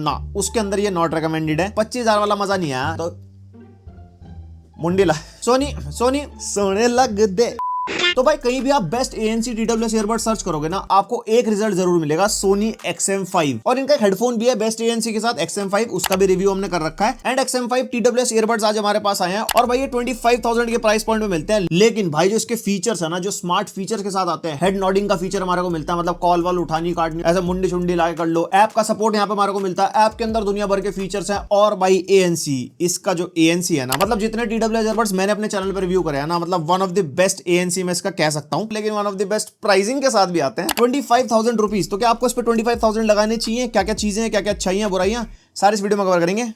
ना, उसके अंदर ये नॉट रिकमेंडेड है। 25,000 वाला मजा नहीं आया तो मुंडी ला सोनी सोनी सोने लग दे। तो भाई कहीं भी आप best ANC TWS earbud search करोगे ना, आपको एक रिजल्ट जरूर मिलेगा, सोनी XM5। और इनका एक हेडफोन भी है बेस्ट ANC के साथ XM5, उसका भी रिव्यू हमने कर रखा है। एंड XM5 TWS ईयरबड्स आज हमारे पास आए हैं और भाई ये 25,000 के प्राइस पॉइंट में मिलते हैं। लेकिन भाई जो इसके फीचर्स है ना, जो स्मार्ट फीचर के साथ आते हैं, हेड नॉडिंग का फीचर हमारे को मिलता है, मतलब कॉल वॉल उठानी काटनी ऐसे मुंडी शुंडी लाके कर लो। ऐप का सपोर्ट यहाँ पे हमारे को मिलता है, ऐप के अंदर दुनिया भर के फीचर्स हैं। और भाई ANC, इसका जो ANC है ना, मतलब जितने TWS ईयरबड्स मैंने अपने चैनल पर रिव्यू करे हैं ना, मतलब one of the best ANC में इसका कह सकता हूं, लेकिन one of the best pricing के साथ भी आते हैं। 25,000 रुपीज। तो क्या आपको इस पे 25,000 लगाने चाहिए? क्या क्या चीजें हैं, क्या क्या अच्छाइयां बुराइयां, सारी इस वीडियो में कवर करेंगे।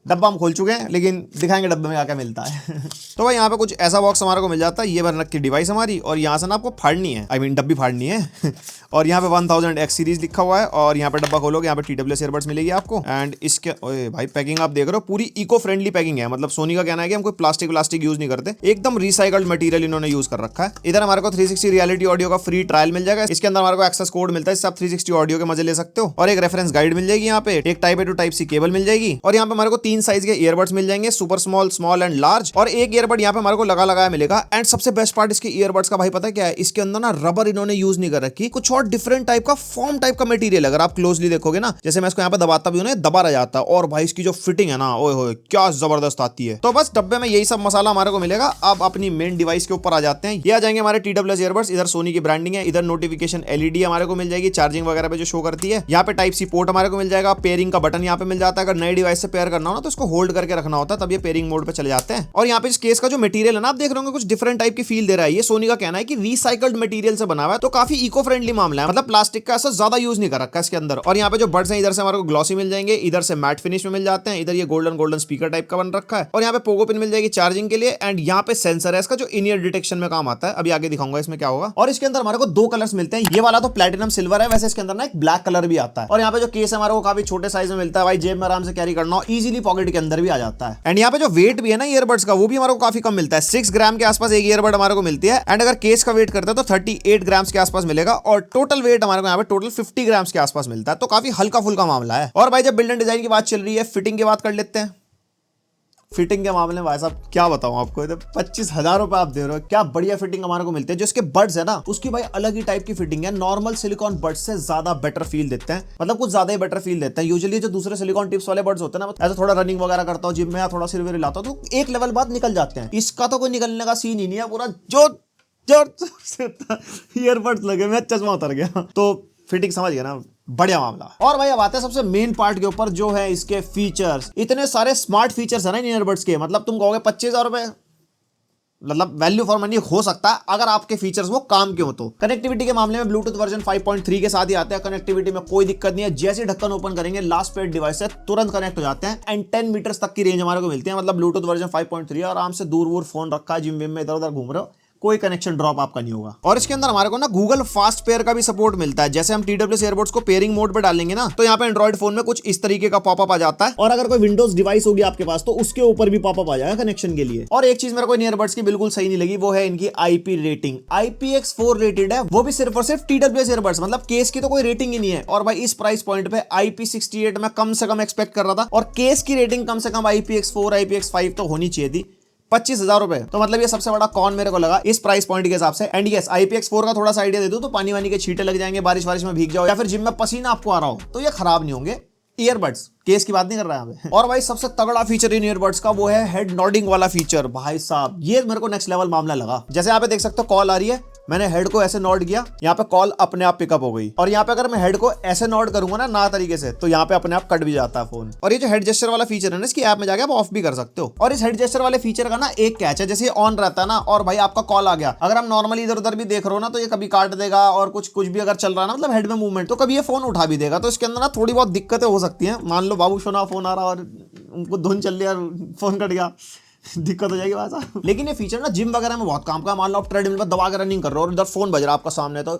डब्बा हम खोल चुके हैं, लेकिन दिखाएंगे डब्बे में क्या क्या मिलता है। तो भाई यहाँ पे कुछ ऐसा बॉक्स हमारे को मिल जाता है, ये बन रखी डिवाइस हमारी, और यहाँ से ना आपको फाड़नी है, डब्बी फाड़नी है। और यहाँ पे 1000X सीरीज लिखा हुआ है, और यहाँ पे डब्बा खोलोगे, यहाँ पे TWS ईयरबड्स मिलेगी आपको। एंड इसके ओए भाई पैकिंग आप देख रहे हो, पूरी इको फ्रेंडली पैकिंग है। मतलब सोनी का कहना है कि हम कोई प्लास्टिक यूज नहीं करते, एकदम रिसाइकल्ड मटेरियल इन्होंने यूज कर रखा है। इधर हमारे को 360 रियलिटी ऑडियो का फ्री ट्रायल मिल जाएगा। इसके अंदर हमारे को एक्सेस कोड मिलता है, इससे आप 360 ऑडियो के मजे ले सकते हो। और एक रेफरेंस गाइड मिल जाएगी, यहाँ पे एक type A to type C cable मिल जाएगी। और यहाँ पे हमारे को 3 साइज के ईयरबड्स मिल जाएंगे, super small, small and large. और एक ईयरबड यहाँ पे हमारे को लगाया मिलेगा। एंड सबसे बेस्ट पार्ट इसके ईयरबड्स का भाई पता है क्या है, इसके अंदर ना रबर इन्होंने यूज नहीं कर रखी, कुछ और डिफरेंट टाइप का फॉर्म टाइप का मटेरियल। अगर आप क्लोजली देखोगे ना, जैसे मैं इसको यहाँ पे दबाता भी हूं ना, दबा रह जाता है। और भाई इसकी जो फिटिंग है ना, ओए होए क्या जबरदस्त आती है। तो बस डब्बे में यही सब मसाला हमारे को मिलेगा। अब अपनी मेन डिवाइस के ऊपर आ जाते हैं। ये आ जाएंगे हमारे TWS ईयरबड्स। इधर सोनी की ब्रांडिंग है, इधर नोटिफिकेशन LED हमारे को मिल जाएगी, चार्जिंग वगैरह पे जो शो करती है। यहाँ पे टाइप C पोर्ट हमारे को मिल जाएगा, पेयरिंग का बटन यहाँ पे मिल जाता है। अगर नई डिवाइस से पेयर करना हो ना, तो इसको होल्ड करके रखना होता है, तब ये पेयरिंग मोड पे चले जाते हैं। और यहाँ पे इस केस का जो मटेरियल है ना, आप देख रहे होंगे कुछ डिफरेंट टाइप की फील दे रहा है। ये सोनी का कहना है कि रिसाइकल्ड मटेरियल से बना हुआ है, तो काफी इको फ्रेंडली मामला है। मतलब प्लास्टिक का ऐसा ज्यादा यूज नहीं कर रखा है इसके अंदर। और यहाँ पे जो बड्स हैं, इधर से हमारे को ग्लॉसी मिल जाएंगे, इधर से मैट फिनिश में मिल जाते हैं। इधर ये गोल्डन स्पीकर टाइप का बन रखा है। और यहाँ पे पोगो पिन मिल जाएगी चार्जिंग के लिए। एंड यहाँ पे सेंसर है इसका, जो इन ईयर डिटेक्शन में काम आता है। अभी आगे दिखाऊंगा इसमें क्या होगा। और इसके अंदर हमारे को 2 कलर्स मिलते हैं, ये वाला तो प्लैटिनम सिल्वर है, वैसे इसके अंदर ना एक ब्लैक कलर भी आता है। और यहाँ पे जो केस है हमारे को काफी छोटे साइज में मिलता है, भाई जेब में आराम से कैरी करना हो, इजीली पॉकेट के अंदर भी आ जाता है। एंड यहाँ पे जो वेट भी है ना ईयरबड्स का, वो भी हमारे को काफी कम मिलता है। 6 ग्राम के आसपास एक ईयरबड हमारे को मिलती है। एंड अगर केस का वेट करते हैं तो 38 ग्राम्स के आसपास मिलेगा। और टोटल वेट हमारे को यहाँ पे टोटल 50 ग्राम्स के आसपास मिलता है। तो काफी हल्का फुल्का मामला है। और भाई जब बिल्ड एंड डिजाइन की बात चल रही है, फिटिंग की बात कर लेते हैं। फिटिंग के मामले में भाई साहब क्या बताऊं आपको, 25,000 रुपए आप दे रहे हो, क्या बढ़िया फिटिंग हमारे को मिलती है। जो इसके बड्स है ना, उसकी भाई अलग ही टाइप की फिटिंग है। नॉर्मल सिलिकॉन बड्स से ज्यादा बेटर फील देते हैं, मतलब कुछ ज्यादा ही बेटर फील देते हैं। यूजुअली जो दूसरे सिलिकॉन टिप्स वाले बड्स होते हैं ना, ऐसा थोड़ा रनिंग वगैरह करता हूँ जिम में, या थोड़ा सिर वेर हिलाता हूँ, तो एक लेवल बाद निकल जाते हैं। इसका तो कोई निकलने का सीन ही नहीं है, पूरा जोर ईयरबड्स लगे मैं चश्मा उतर गया। तो फिटिंग समझ गया ना, बढ़िया मामला। और भाई अब आते हैं सबसे मेन पार्ट के ऊपर, जो है इसके फीचर्स। इतने सारे स्मार्ट फीचर्स है ना इन ईयरबड्स के, मतलब तुम कहोगे 25,000 रुपए मतलब वैल्यू फॉर मनी हो सकता है, अगर आपके फीचर्स वो काम के हो तो। कनेक्टिविटी के मामले में ब्लूटूथ वर्जन 5.3 के साथ ही आते हैं। कनेक्टिविटी में कोई दिक्कत नहीं है, जैसे ढक्कन ओपन करेंगे लास्ट पेड डिवाइस से तुरंत कनेक्ट हो जाते हैं। एंड 10 मीटर तक की रेंज हमारे को मिलती है। मतलब ब्लूटूथ वर्जन 5.3 आराम से दूर फोन रखा है, जिम विम में इधर उधर घूम रहे हो, कोई कनेक्शन ड्रॉप आपका नहीं होगा। और इसके अंदर हमारे को ना गूगल फास्ट पेयर का भी सपोर्ट मिलता है। जैसे हम TWS ईयरबड्स को पेयरिंग मोड पे डालेंगे ना, तो यहाँ पे एंड्रॉइड फोन में कुछ इस तरीके का पॉपअप आ जाता है। और अगर कोई विंडोज डिवाइस होगी आपके पास, तो उसके ऊपर भी पॉपअप आ जाएगा कनेक्शन के लिए। और एक चीज मेरे को इन ईयरबड्स की बिल्कुल सही नहीं लगी, वो है इनकी IP रेटिंग। IPX4 रेटेड है, वो भी सिर्फ और सिर्फ TWS ईयरबड्स, मतलब केस की तो कोई रेटिंग ही नहीं है। और भाई इस प्राइस पॉइंट पे IP68 में कम से कम एक्सपेक्ट कर रहा था, और केस की रेटिंग कम से कम IPX4 IPX5 तो होनी चाहिए थी। 25,000 रुपए, तो मतलब ये सबसे बड़ा कॉन मेरे को लगा इस प्राइस पॉइंट के हिसाब से। एंड यस, IPX4 का थोड़ा सा आइडिया दे दूं तो पानी वानी के छींटे लग जाएंगे, बारिश में भीग जाओ, या फिर जिम में पसीना आपको आ रहा हो, तो ये खराब नहीं होंगे ईयरबड्स। केस की बात नहीं कर रहा है। और भाई सबसे तगड़ा फीचर इन ईयरबड्स का वो है हेड नॉडिंग वाला फीचर। भाई साहब ये मेरे को नेक्स्ट लेवल मामला लगा। जैसे यहाँ पे देख सकते हो कॉल आ रही है, मैंने हेड को ऐसे नॉड किया, यहाँ पे कॉल अपने आप पिकअप हो गई। और यहाँ पे अगर मैं हेड को ऐसे नॉड करूंगा ना तरीके से, तो यहाँ पे अपने आप कट भी जाता है फोन। और ये जो हेड जेस्चर वाला फीचर है ना, इसकी ऐप में जाके आप ऑफ भी कर सकते हो। और इस हेड जेस्चर वाले फीचर का ना एक कैच है, जैसे ऑन रहता है ना, और भाई आपका कॉल आ गया, अगर हम नॉर्मली इधर उधर भी देख रहे हो ना, तो ये कभी काट देगा। और कुछ भी अगर चल रहा है ना, मतलब हेड में मूवमेंट, तो कभी ये फोन उठा भी देगा। तो इसके अंदर ना थोड़ी बहुत दिक्कतें हो सकती है। मान लो बाबू सोना फोन आ रहा और उनको धुन चल रही और फोन कट गया, दिक्कत हो जाएगी भाषा। लेकिन ये फीचर ना जिम वगैरह में बहुत काम का। मान लो आप ट्रेडमिल पर दबा के रनिंग कर रहे हो और इधर फोन बज रहा है आपका सामने, तो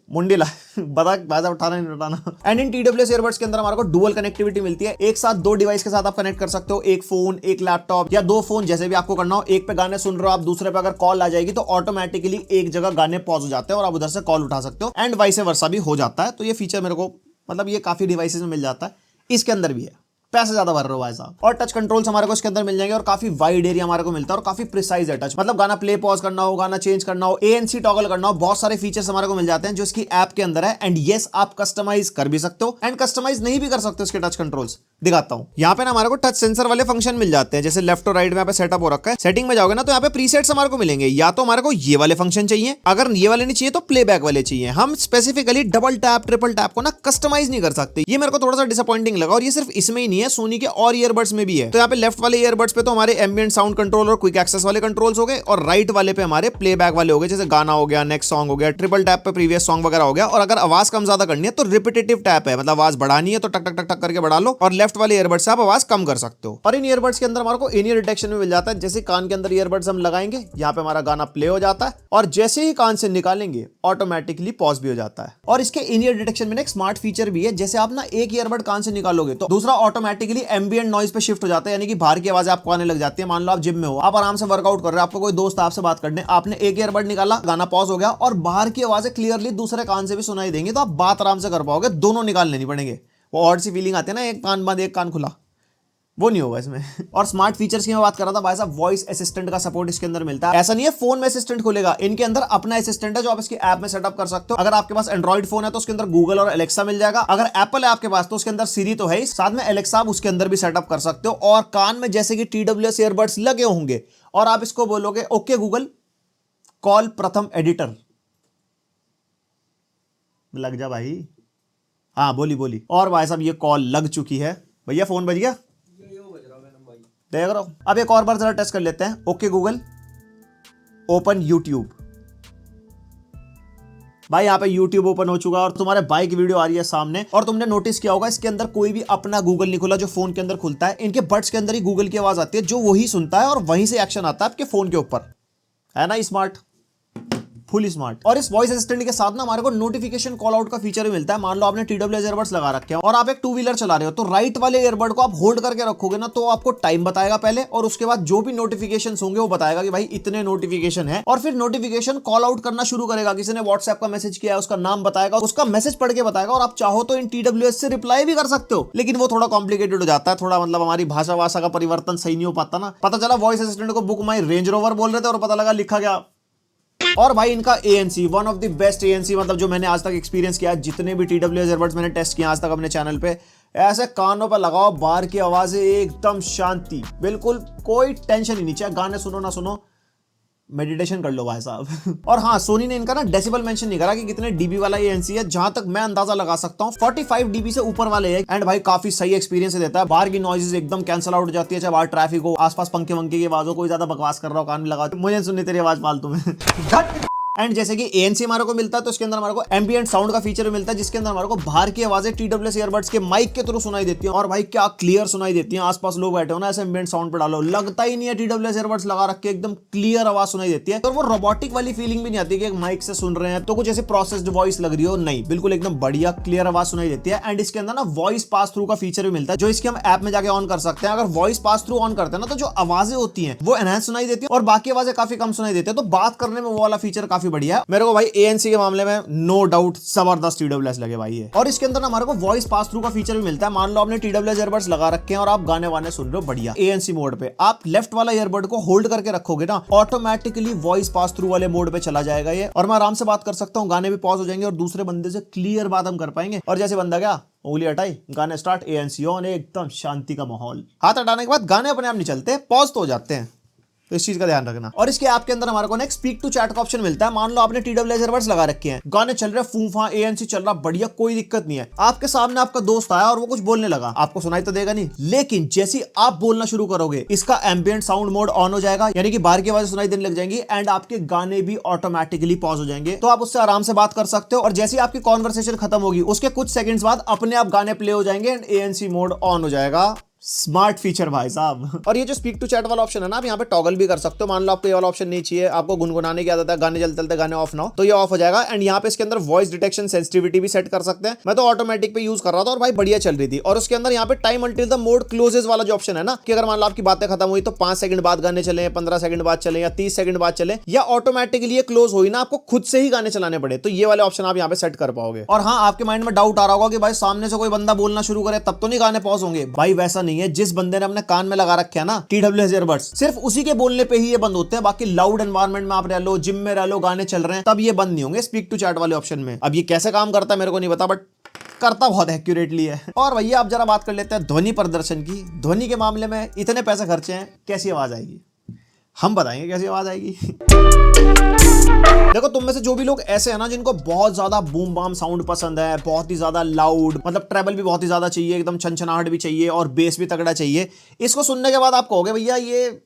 मुंडी ला बता भाषा उठाना नहीं उठाना। एंड इन TWS ईयरबड्स के अंदर हमारे को डुअल कनेक्टिविटी मिलती है। एक साथ 2 डिवाइस के साथ आप कनेक्ट कर सकते हो, एक फोन, एक लैपटॉप, या 2 फोन, जैसे भी आपको करना हो। एक पे गाने सुन रहे हो आप, दूसरे पे अगर कॉल आ जाएगी तो ऑटोमेटिकली एक जगह गाने पॉज हो जाते हैं और आप उधर से कॉल उठा सकते हो। एंड वाइस वर्सा भी हो जाता है। तो ये फीचर मेरे को मतलब ये काफी डिवाइसेस में मिल जाता है, इसके अंदर भी है, पैसे ज्यादा भर रहे हो भाई साहब। और टच कंट्रोल्स हमारे को इसके अंदर मिल जाएंगे और काफी वाइड एरिया हमारे को मिलता है और काफी प्रिसाइज है टच, मतलब गाना प्ले पॉज करना हो, गाना चेंज करना हो, ANC टॉगल करना हो, बहुत सारे फीचर्स हमारे को मिल जाते हैं जो इसकी ऐप के अंदर है। एंड यस, आप कस्टमाइज कर भी सकते हो एंड कस्टमाइज नहीं भी कर सकते हो इसके टच कंट्रोल्स। दिखाता हूं, यहाँ पे ना हमारे को टच सेंसर वाले फंक्शन मिल जाते हैं, जैसे लेफ्ट और राइट में यहाँ पे सेटअप हो रखा है। सेटिंग में जाओगे ना तो यहाँ पे प्रीसेट्स हमारे को मिलेंगे, या तो हमारे को ये वाले फंक्शन चाहिए, अगर ये वाले नहीं चाहिए तो प्लेबैक वाले चाहिए। हम specifically double tap triple tap को ना कस्टमाइज नहीं कर सकते, ये मेरे को थोड़ा सा डिसअपॉइंटिंग लगा। और ये सिर्फ इसमें ही नहीं है, सोनी के और ईयरबड्स में भी है। तो यहाँ पे लेफ्ट वाले ईयरबड्स पे तो हमारे एम्बिएंट साउंड कंट्रोल और क्विक एक्सेस वाले कंट्रोल्स हो गए, और राइट वाले पे हमारे प्लेबैक वाले हो गए, जैसे गाना हो गया, नेक्स्ट सॉन्ग हो गया, ट्रिपल टैप पे प्रीवियस सॉन्ग वगैरह हो गया। और अगर आवाज कम ज्यादा करनी है तो रिपीटेटिव टैप है, मतलब आवाज बढ़ानी है तो टक टक टक टक करके बढ़ा लो, और लेफ्ट वाले ईयरबड से आप आवाज कम कर सकते हो। और इन ईयरबड्स के अंदर हमारे को इन ईयर डिटेक्शन में मिल जाता है, जैसे कान के अंदर ईयरबड्स हम लगाएंगे, यहाँ पे हमारा गाना प्ले हो जाता है, और जैसे ही कान से निकालेंगे ऑटोमेटिकली पॉज भी हो जाता है। और इसके इन ईयर डिटेक्शन में एक स्मार्ट फीचर भी है, जैसे आप ना एक ईयरबड कान से निकालोगे तो दूसरा ऑटोमेटिकली एम्बिएंट नॉइज पे शिफ्ट हो जाता है, यानी कि बाहर की आवाज आपको आने लग जाती है। मान लो आप जिम में हो, आप आराम से वर्कआउट कर रहे हो, आपको कोई दोस्त आपसे बात करने, आपने एक ईयरबड निकाला, गाना पॉज हो गया और बाहर की आवाजें क्लियरली दूसरे कान से भी सुनाई देंगी, तो आप बात आराम से कर पाओगे, दोनों निकाल लेनी पड़ेंगे। वो ऑड सी फीलिंग आती है ना, एक कान बंद एक कान खुला, वो नहीं होगा इसमें। और स्मार्ट फीचर्स की मैं बात कर रहा था भाई साहब, वॉइस असिस्टेंट का सपोर्ट इसके अंदर मिलता है। ऐसा नहीं है फोन में असिस्टेंट खुलेगा, इनके अंदर अपना असिस्टेंट है जो आप इसकी ऐप में सेटअप कर सकते हो। अगर आपके पास एंड्रॉइड फोन है तो उसके अंदर गूगल और एलेक्सा मिल जाएगा, अगर एप्पल है आपके पास तो उसके अंदर सीरी तो है ही, साथ में एलेक्सा आप उसके अंदर भी सेटअप कर सकते हो। और कान में जैसे कि TWS ईयरबड्स लगे होंगे और आप इसको बोलोगे ओके गूगल कॉल प्रथम एडिटर, लग जा भाई, हाँ बोली बोली। और भाई साहब ये कॉल लग चुकी है, भैया फोन बज गया, देख रहा हूं। अब एक और बार जरा टेस्ट कर लेते हैं। ओके गूगल ओपन यूट्यूब, भाई यहाँ पे यूट्यूब ओपन हो चुका है और तुम्हारे बाइक वीडियो आ रही है सामने। और तुमने नोटिस किया होगा इसके अंदर कोई भी अपना गूगल नहीं खुला, जो फोन के अंदर खुलता है इनके बड्स के अंदर ही गूगल की आवाज आती है, जो वही सुनता है और वहीं से एक्शन आता है आपके फोन के ऊपर, है ना स्मार्ट, फुल स्मार्ट। और इस वॉइस असिस्टेंट के साथ ना हमारे को नोटिफिकेशन कॉल आउट का फीचर भी मिलता है। मान लो आपने TWS ईयरबड्स लगा रखे हैं और आप एक टू व्हीलर चला रहे हो, तो राइट वाले ईयरबड को आप होल्ड करके रखोगे ना, तो आपको टाइम बताएगा पहले, और उसके बाद जो भी नोटिफिकेशंस होंगे वो बताएगा कि भाई इतने नोटिफिकेशन है, और फिर नोटिफिकेशन कॉल आउट करना शुरू करेगा। किसी ने व्हाट्सएप का मैसेज किया है उसका नाम बताएगा, उसका मैसेज पढ़ के बताएगा, और आप चाहो तो इन TWS से रिप्लाई भी कर सकते हो, लेकिन वो थोड़ा कॉम्प्लिकेटेड हो जाता है, थोड़ा मतलब हमारी भाषा वाषा का परिवर्तन सही नहीं हो पाता ना। पता चला वॉइस असिस्टेंट को बुक माई रेंज रोवर बोल रहे थे और पता लगा लिखा गया। और भाई इनका ANC one of the best ANC, मतलब जो मैंने आज तक एक्सपीरियंस किया, जितने भी TWS ईयरबड्स मैंने टेस्ट किया आज तक अपने चैनल पे, ऐसे कानों पर लगाओ, बाहर की आवाजें एकदम शांति, बिल्कुल कोई टेंशन ही नहीं, चाहे गाने सुनो ना सुनो, मेडिटेशन कर लो भाई साहब। और हाँ, सोनी ने इनका ना डेसिबल मेंशन नहीं करा कि कितने डीबी वाला ये ANC है, जहां तक मैं अंदाजा लगा सकता हूँ 45 dB से ऊपर वाले है। एंड भाई काफी सही एक्सपीरियंस देता है, बाहर की नॉइजेस एकदम कैंसिल आउट हो जाती है, चाहे बाहर ट्रैफिक हो, आसपास पंखे वंखे की आवाज हो, कोई ज्यादा बकवास कर रहा हो कान में लगा, मुझे सुननी तेरी आवाज फालतू में। एंड जैसे कि ANC हमारे को मिलता है, तो इसके अंदर हमारे को एम्बिएंट साउंड का फीचर मिलता है, जिसके अंदर हमारे को बाहर की आवाजें TWS ईयरबड्स के माइक के थ्रू सुनाई देती हैं, और भाई क्या क्लियर सुनाई देती हैं। आसपास लोग बैठे हो ना, ऐसे एम्बिएंट साउंड पे डालो, लगता ही नहीं है TWS ईयरबड्स लगा रख के, एकदम क्लियर आवाज सुनाई देती है। और वो रोबोटिक वाली फीलिंग भी नहीं आती कि एक माइक से सुन रहे हैं तो कुछ ऐसे प्रोसेस्ड वॉइस लग रही हो, नहीं, बिल्कुल एकदम बढ़िया क्लियर आवाज सुनाई देती है। एंड इसके अंदर ना वॉइस पास थ्रू का फीचर भी मिलता है, जो इसके हम ऐप में जाके ऑन कर सकते हैं। अगर वॉइस पास थ्रू ऑन करते हैं ना, तो जो आवाजें होती हैं वो एनहांस सुनाई देती है और बाकी आवाजें काफी कम सुनाई देती है, तो बात करने में वो वाला फीचर काफी बढ़िया है। मेरे को भाई ANC के मामले में नो डाउट जबरदस्त TWS लगे भाई है। और इसके अंदर हमारे को वॉइस पास थ्रू का फीचर भी मिलता है। मान लो आपने TWS ईयरबड्स लगा रखे हैं और आप गाने वाने सुन रहे हो बढ़िया ANC मोड पे, आप लेफ्ट वाला ईयरबड को होल्ड करके रखोगे ना, ऑटोमेटिकली वॉइस पास थ्रू वाले मोड पे चला जाएगा ये, और मैं आराम से बात कर सकता हूँ, गाने भी पॉज हो जाएंगे और दूसरे बंदे से क्लियर बात हम कर पाएंगे। और जैसे बंदा गया, उंगली हटाई, गाने स्टार्ट, ANC ऑन, एकदम शांति का माहौल। हाथ हटाने के बाद गाने अपने आप नहीं चलते, पॉज तो हो जाते हैं, तो इस चीज का ध्यान रखना। और इसके ऐप के अंदर हमारे को ना स्पीक टू चैट का ऑप्शन मिलता है। मान लो आपने TWS ईयरबड्स लगा रखे हैं, गाने चल रहे, फूफा ANC चल रहा बढ़िया, कोई दिक्कत नहीं है। आपके सामने आपका दोस्त आया और वो कुछ बोलने लगा, आपको सुनाई तो देगा नहीं, लेकिन जैसे आप बोलना शुरू करोगे, इसका एम्बिएंट साउंड मोड ऑन हो जाएगा, यानी कि बाहर की आवाजें सुनाई देने लग जाएंगी, एंड आपके गाने भी ऑटोमेटिकली पॉज हो जाएंगे, तो आप उससे आराम से बात कर सकते हो। और जैसे आपकी कॉन्वर्सेशन खत्म होगी, उसके कुछ सेकंड्स बाद अपने आप गाने प्ले हो जाएंगे एंड ANC मोड ऑन हो जाएगा। स्मार्ट फीचर भाई साहब। और ये जो स्पीक टू चैट वाला ऑप्शन है ना, आप यहाँ पे टॉगल भी कर सकते हो। मान लो आपको ये वाला ऑप्शन नहीं चाहिए, आपको गुनगुनाने की आदत है, गाने चलते चलते गाने ऑफ ना हो, तो ये ऑफ हो जाएगा। एंड यहाँ पे इसके अंदर वॉइस डिटेक्शन सेंसिटिविटी भी सेट कर सकते हैं। मैं तो ऑटोमेटिक पे यूज कर रहा था और भाई बढ़िया चल रही थी। और उसके अंदर यहाँ पे time until the mode closes वाला जो ऑप्शन है ना, कि अगर मान लो आपकी बातें खत्म हुई तो 5 सेकंड बाद गाने चले, 15 सेकंड बाद चले या 30 सेकंड बाद चले, या ऑटोमेटिकली क्लोज हुई ना, आपको खुद से ही गाने चलाने पड़े, तो ये वाले ऑप्शन आप यहाँ पे सेट कर पाओगे। और हाँ, आपके माइंड में डाउट आ रहा होगा कि भाई सामने से कोई बंदा बोलना शुरू करे तब तो नहीं गाने पॉज होंगे। भाई वैसा नहीं है। जिस बंदे ने अपने कान में लगा रखे है ना TWS ईयरबड्स, सिर्फ उसी के बोलने पे ही ये बंद होते हैं। बाकी लाउड एनवायरनमेंट में आप रह लो, जिम में रह लो, गाने चल रहे हैं, तब ये बंद नहीं होंगे स्पीक टू चैट वाले ऑप्शन में। अब ये कैसे काम करता है मेरे को नहीं पता, बट करता बहुत एक्यूरेटली है। और भैया आप जरा बात कर लेते हैं ध्वनि प्रदर्शन की। ध्वनि के मामले में इतने पैसे खर्चे हैं, कैसी आवाज आएगी? हम बताएंगे कैसी आवाज आएगी। देखो, तुम में से जो भी लोग ऐसे हैं ना जिनको बहुत ज्यादा बूम बाम साउंड पसंद है, बहुत ही ज्यादा लाउड, मतलब ट्रेबल भी बहुत ही ज्यादा चाहिए, एकदम छनछनाहट भी चाहिए और बेस भी तगड़ा चाहिए, इसको सुनने के बाद आप कहोगे भैया ये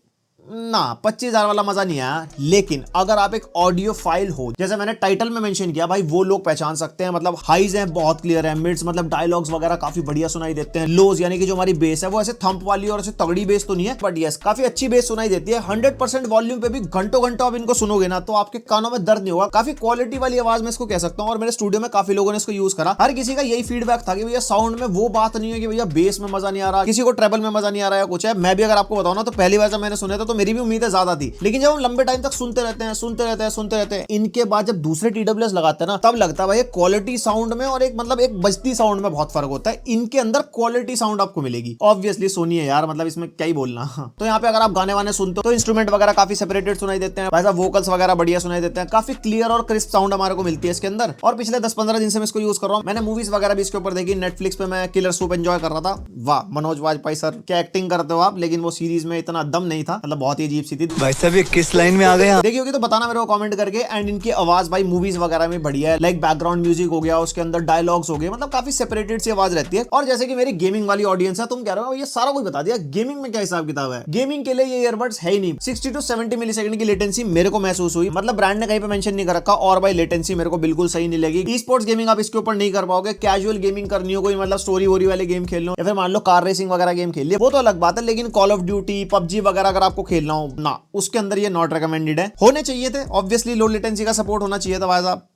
ना 25,000 वाला मजा नहीं आया। लेकिन अगर आप एक ऑडियो फाइल हो, जैसे मैंने टाइटल में मेंशन किया, भाई वो लोग पहचान सकते हैं। मतलब हाइज हैं बहुत क्लियर है, मिड्स मतलब डायलॉग्स वगैरह काफी बढ़िया सुनाई देते हैं, लोज यानी कि जो हमारी बेस है वो ऐसे थंप वाली और ऐसे तगड़ी बेस तो नहीं है, बट यस काफी अच्छी बेस सुनाई देती है। 100% वॉल्यूम पे भी घंटों घंटों आप इनको सुनोगे ना तो आपके कानों में दर्द नहीं होगा। काफी क्वालिटी वाली आवाज में इसको कह सकता हूँ। और मेरे स्टूडियो में काफी लोगों ने इसको यूज करा, हर किसी का यही फीडबैक था कि भैया साउंड में वो बात नहीं है कि भैया बेस में मजा नहीं आ रहा, किसी को ट्रेबल में मजा नहीं आ रहा है कुछ है। मैं भी अगर आपको बताऊं ना तो पहली बार जब मैंने सुना था तो मेरी भी उम्मीद है ज्यादा थी, लेकिन जब हम लंबे टाइम तक सुनते रहते हैं, इनके बाद जब दूसरे TWS लगाते हैं ना, तब लगता है भाई क्वालिटी साउंड में और एक मतलब एक बजती साउंड में बहुत फर्क होता है। इनके अंदर क्वालिटी साउंड आपको मिलेगी। ऑब्वियसली सोनी है यार, मतलब इसमें क्या ही बोलना। तो यहाँ पे अगर आप गाने वाने सुनते हो तो इंस्ट्रूमेंट वगैरह काफी सेपरेटेड सुनाई देते हैं, वैसा वोकल्स वगैरह बढ़िया सुनाई देते हैं, काफी क्लियर और क्रिस्प साउंड हमारे को मिलती है इसके अंदर। और पिछले 10-15 दिन से मैं इसको यूज कर रहा हूँ। मैंने मूवीज वगैरह भी इसके ऊपर देखी, नेटफ्लिक्स पे मैं किलर सूप एंजॉय कर रहा था। वाह मनोज वाजपेयी सर, क्या एक्टिंग करते हो आप, लेकिन वो सीरीज में इतना दम नहीं था, मतलब बहुत ही अजीब सी थी। भाई साहब ये किस लाइन में आ गए? देखी होगी तो बताना मेरे को कमेंट करके। एंड इनकी आवाज भाई मूवीज वगैरह में बढ़िया है, लाइक बैकग्राउंड म्यूजिक हो गया, उसके अंदर डायलॉग्स हो गए, मतलब काफी सेपरेटेड सी आवाज रहती है। और जैसे कि मेरी गेमिंग वाली ऑडियंस है, तुम कह रहे हो ये सारा कुछ बता दिया, गेमिंग में क्या हिसाब किताब है? गेमिंग के लिए ये ईयरबड्स है ही नहीं। 60 to 70 मिलीसेकंड की लेटेंसी मेरे को महसूस हुई, मतलब ब्रांड ने कहीं पे मेंशन नहीं कर रखा। और भाई लेटेंसी मेरे को बिल्कुल सही नहीं लगी। ई स्पोर्ट्स गेमिंग आप इसके ऊपर नहीं कर पाओगे। कैजुअल गेमिंग करनी हो, कोई मतलब स्टोरी वोरी वाले गेम खेल लो, या फिर मान लो कार रेसिंग वगैरह गेम खेल लिया, वो तो अलग बात है। लेकिन कॉल ऑफ ड्यूटी, PUBG वगैरह अगर आपको खेलना हो ना, उसके अंदर ये नॉट रिकमेंडेड है। होने चाहिए थे ऑब्वियसली, लो लेटेंसी का सपोर्ट होना चाहिए था भाई साहब।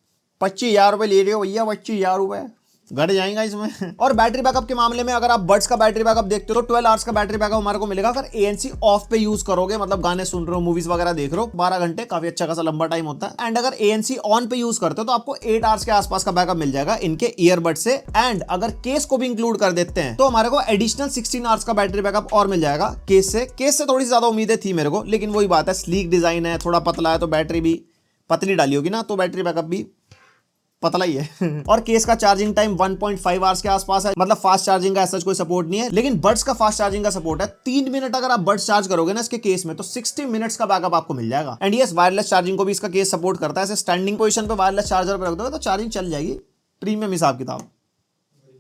25,000 रुपए ले रहे हो भैया, 25,000 रुपए घट जाएगा इसमें। और बैटरी बैकअप के मामले में अगर आप बड्स का बैटरी बैकअप देखते हो तो 12 आवर्स का बैटरी बैकअप हमारे को मिलेगा अगर ANC ऑफ पे यूज करोगे, मतलब गाने सुन रहे हो, मूवीज वगैरह देख रहे हो, 12 घंटे काफी अच्छा खासा लंबा टाइम होता है। एंड अगर ANC ऑन पे यूज करते हो तो आपको 8 आवर्स के आसपास का बैकअप मिल जाएगा इनके ईयरबड से। एंड अगर केस को भी इंक्लूड कर देते हैं तो हमारे को एडिशनल 16 आवर्स का बैटरी बैकअप और मिल जाएगा केस से। केस से थोड़ी ज्यादा उम्मीदें थी मेरे को, लेकिन वही बात है, स्लीक डिजाइन है, थोड़ा पतला है तो बैटरी भी पतली डाली होगी ना, तो बैटरी बैकअप भी पतला ही है। और केस का चार्जिंग टाइम 1.5 आवर्स के आसपास है, मतलब फास्ट चार्जिंग का ऐसा कोई सपोर्ट नहीं है, लेकिन बड्स का फास्ट चार्जिंग का सपोर्ट है। 3 मिनट अगर आप बड्स चार्ज करोगे ना इसके केस में तो 60 मिनट्स का बैकअप आपको मिल जाएगा। एंड यस वायरलेस चार्जिंग को भी इसका केस सपोर्ट करता है। ऐसे स्टैंडिंग पोजीशन पे वायरलेस चार्जर पे रख दोगे तो चार्जिंग चल जाएगी। प्रीमियम हिसाब किताब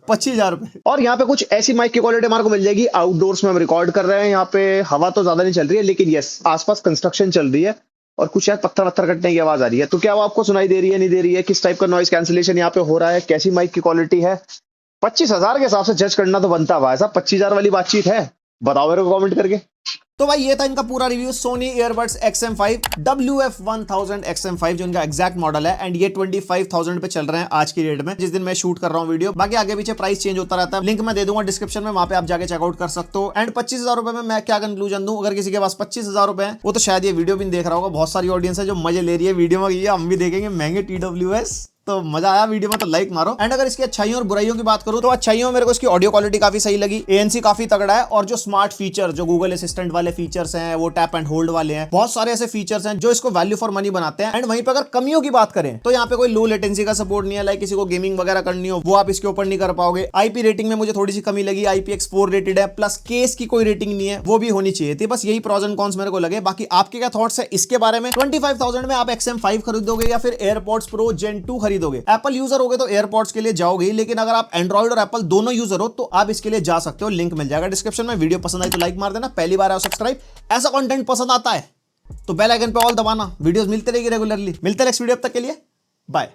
25,000 रुपए। और यहाँ पे कुछ ऐसी माइक की क्वालिटी हमारे को मिल जाएगी। आउटडोर्स में हम रिकॉर्ड कर रहे हैं, यहाँ पे हवा तो ज्यादा नहीं चल रही है, लेकिन यस आसपास कंस्ट्रक्शन चल रही है और कुछ शायद पत्थर वत्थर कटने की आवाज आ रही है। तो क्या वो आपको सुनाई दे रही है, नहीं दे रही है, किस टाइप का नॉइस कैंसिलेशन यहाँ पे हो रहा है, कैसी माइक की क्वालिटी है, 25,000 के हिसाब से जज करना तो बनता है। ऐसा 25,000 वाली बातचीत है? बताओ मेरे को कमेंट करके। तो भाई ये था इनका पूरा review Soni earbuds XM5 WF-1000 XM5 जो इनका एग्जैक्ट मॉडल है। एंड ये 25,000 पे चल रहे हैं आज की डेट में, जिस दिन मैं शूट कर रहा हूँ वीडियो। बाकी आगे पीछे प्राइस चेंज होता रहता है, लिंक मैं दे दूंगा डिस्क्रिप्शन में, वहां पे आप जाके चेकआउट कर सकते हो। एंड 25,000 रुपए में मैं क्या कंक्लूजन दूं, अगर किसी के पास 25,000 रुपए है वो तो शायद ये वीडियो भी नहीं देख रहा होगा। बहुत सारी ऑडियंस है जो मजे ले रही है वीडियो में, ये हम भी देखेंगे महंगे TWS। तो मजा आया वीडियो में तो लाइक मारो। एंड अगर इसकी अच्छाइयों और बुराइयों की बात करूं तो अच्छाइयों में मेरे को इसकी ऑडियो क्वालिटी काफी सही लगी, ANC काफी तगड़ा है, और जो स्मार्ट फीचर जो गूगल असिस्टेंट वाले फीचर्स हैं, वो टैप एंड होल्ड वाले हैं, बहुत सारे ऐसे फीचर्स हैं जो इसको वैल्यू फॉर मनी बनाते हैं। एंड वहीं पे अगर कमियों की बात करें तो यहाँ पे कोई लो लेटेंसी का सपोर्ट नहीं है, लाइक किसी को गेमिंग वगैरह करनी हो वो आप इसके ऊपर नहीं कर पाओगे। IP रेटिंग में मुझे थोड़ी सी कमी लगी, IPX4 रेटेड है, प्लस केस की कोई रेटिंग नहीं है, वो भी होनी चाहिए थी। बस यही प्रॉस एंड कॉन्स मेरे को लगे। बाकी आपके क्या थॉट्स है इसके बारे में? 25,000 में आप XM5 खरीदोगे या फिर एयरपॉड्स प्रो Gen 2 खरीदोगे? एप्पल यूजर होगे तो एयरपॉड्स के लिए जाओगे, लेकिन अगर आप एंड्रॉइड और एप्पल दोनों यूजर हो तो आप इसके लिए जा सकते हो, लिंक मिल जाएगा डिस्क्रिप्शन में। वीडियो पसंद आई तो लाइक मार देना, पहली बार आओ सब्सक्राइब। ऐसा कंटेंट पसंद आता है तो बेल आइकन पे ऑल दबाना, वीडियोस मिलते रहेगी रेगुलरली। मिलते हैं नेक्स्ट वीडियो, अब तक के लिए बाय।